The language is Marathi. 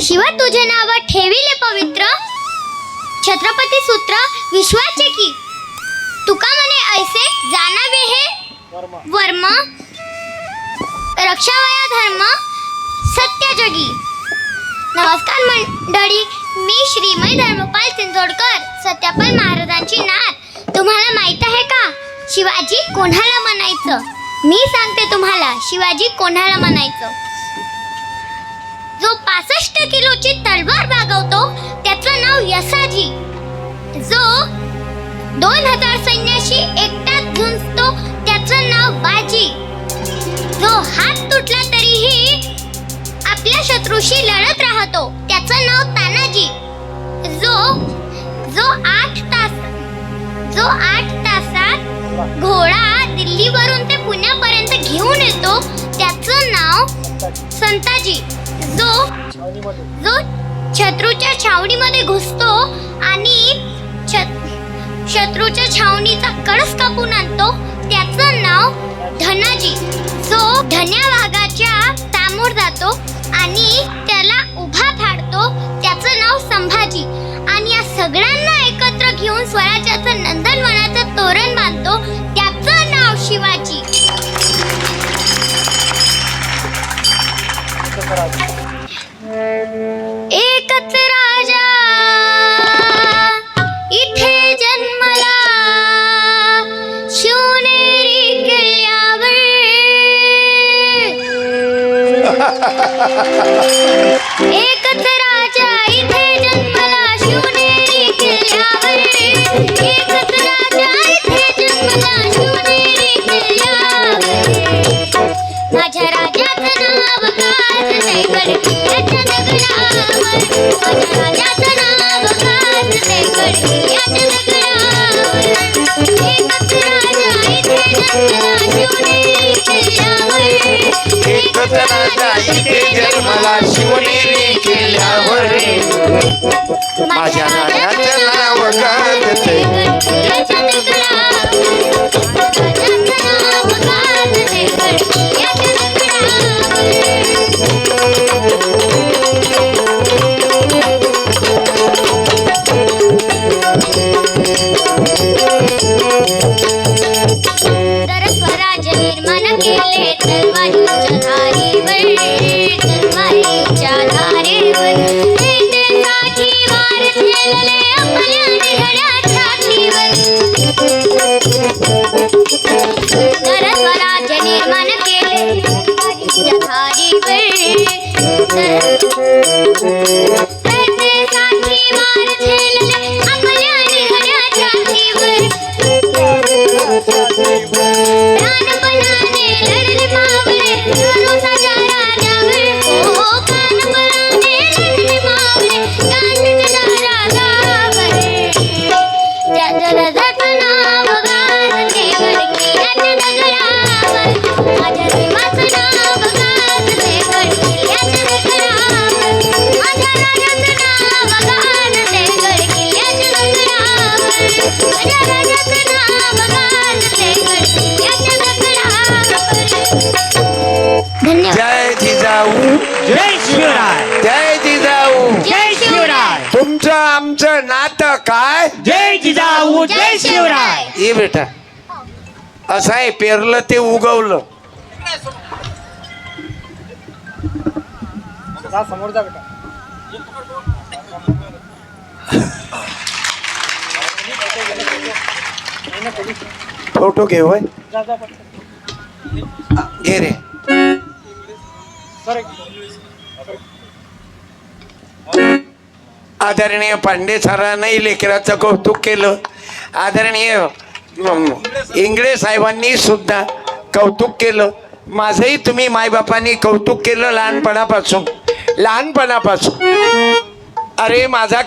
शिव तुझे नाव ठेविले पवित्र, छत्रपती सूत्र विश्वाचे की. तुका म्हणे ऐसे जाणावे हे वर्म, रक्षावया धर्म सत्य जगी. नमस्कार मंडळी, मी श्रीमय धर्मपाल सिंदोडकर, सत्यापाल महाराजांची नात. तुम्हाला माहित आहे का शिवाजी कोणाला म्हणायचं? मी सांगते तुम्हाला शिवाजी कोणाला म्हणायचं. जो 65 किलोची तलवार बागवतो त्याचं नाव यसाजी. जो 2000 सैन्याशी एकटाच झुंजतो त्याचं नाव बाजी. जो हात तुटला तरीही आपल्या शत्रूशी लढत राहतो त्याचं नाव तानाजी. जो 8 तासात घोडा दिल्लीवरून ते पुण्यापर्यंत घेऊन येतो त्याचं नाव संताजी. जो शत्रूच्या छावणीमध्ये घुसतो आणि शत्रूच्या छावणीचा कळस कापून आणतो त्याचं नाव धनाजी. जो धन्या वाघाच्या समोर जातो आणि त्याला उभा फाडतो त्याचं नाव संभाजी. आणि या सगळ्यांना एकत्र घेऊन स्वराज्याचं नंदनवनाचं तोरण बांधतो त्याचं नाव शिवाजी. एकच राजा इथे जन्मला, शिवनेरी किल्ल्यावर. एकच राजा इथे जन्मला, शिवनेरी किल्ल्यावर. एकच राजा इथे जन्मला, शिवनेरी किल्ल्यावर. माझ्या राजाचं नाव कासतेगड याच्या दगडावर. माझ्या राजाचं नाव कासतेगड याच्या दगडावर. एकच राजा इथे जन्मला, शिवनेरी किल्ल्यावर. एकच राजा इथे जन्मला, शिवनेरी किल्ल्यावर. माझ्या राजाचं नाव कासतेगड याच्या दगडावर. राजाचं नाव कासतेगड याच्या दगडावर. तर स्वराज्य निर्माण केले तलवारीच्या धारेवर. तलवारीच्या धारेवर देशासाठी वार झेलले आपल्या निहळ्या छातीवर. तर स्वराज्य निर्माण केले तलवारीच्या धारेवर. देशासाठी वार झेलले आपल्या निहळ्या छातीवर. प्राणपणाने लढले मावळे भरोसाच्या राजावर. ओ प्राणपणाने लढले मावळे गांधीच्या राजावर. त्याचं नाव गाजतेगड किल्ल्याच्या दगडावर. माझ्या देवाचं नाव गाजतेगड किल्ल्याच्या दगडावर. माझ्या राजाचं नाव गाजतेगड किल्ल्याच्या दगडावर. माझ्या राजाचं नाव गाजतेगड किल्ल्याच्या दगडावर. धन्यवाद. जय जिजाऊ, जय शिवराय, जय जिजाऊ. जय शिवराय. तुमचं आमचं नातं काय? जय जिजाऊ, जय शिवराय. ये बेटा, असं आहे, पेरलं ते उगवलं. समोर जा बेटा. फोटो घे होय. जा जा पटकन. घे रे. सर आदरणीय पांडे सरांनी लेकराचं कौतुक केलं. आदरणीय इंगळे साहेबांनी सुद्धा कौतुक केलं. माझंही तुम्ही मायबापांनी कौतुक केलं लहानपणापासून. अरे माझा